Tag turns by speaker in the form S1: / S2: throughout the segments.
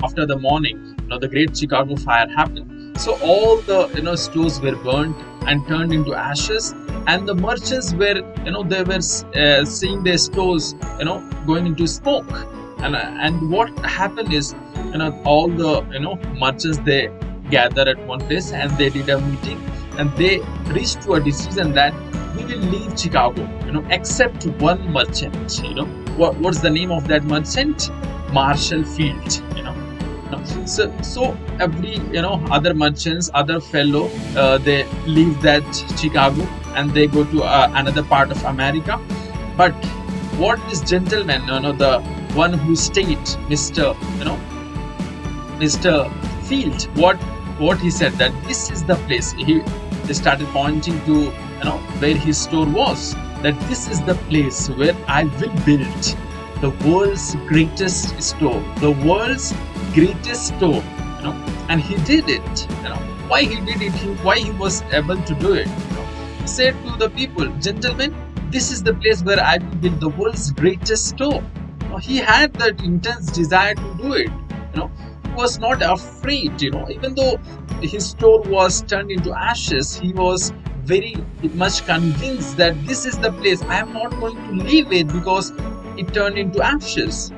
S1: after the morning, the Great Chicago Fire happened. So all the stores were burnt and turned into ashes, and the merchants were they were seeing their stores going into smoke. And what happened is, all the merchants, they gather at one place and they did a meeting, and they reached to a decision that we will leave Chicago, except one merchant. What's the name of that merchant? Marshall Field. So every other merchants, other fellow, they leave that Chicago and they go to another part of America. But what this gentleman, the one who stayed, Mr. Field, what he said, that this is the place. He started pointing to where his store was, that this is the place where I will build the world's greatest store, the world's greatest store. And he did it. Why he did it? Why he was able to do it? He said to the people, gentlemen, this is the place where I will build the world's greatest store. He had that intense desire to do it. He was not afraid. Even though his store was turned into ashes, he was very much convinced that this is the place. I am not going to leave it because it turned into ashes.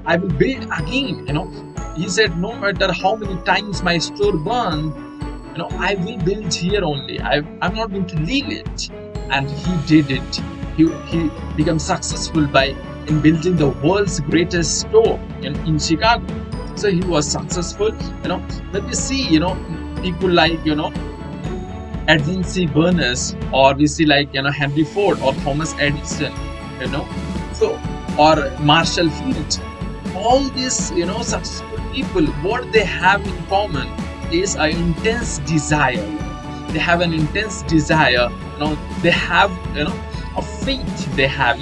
S1: I will build again. He said, no matter how many times my store burned, I will build here only. I'm not going to leave it. And he did it. He became successful in building the world's greatest store in Chicago. So he was successful. Let me see, people like, Edwin C. Bernays, or we see like, Henry Ford or Thomas Edison, so, or Marshall Field. All these, successful people, what they have in common is an intense desire. They have an intense desire. They have, a faith they have,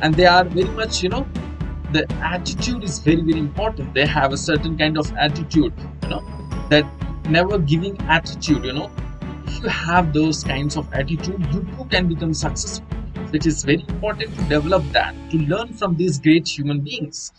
S1: and they are very much, the attitude is very, very important. They have a certain kind of attitude, that never giving attitude. If you have those kinds of attitude, you too can become successful. It is very important to develop that, to learn from these great human beings.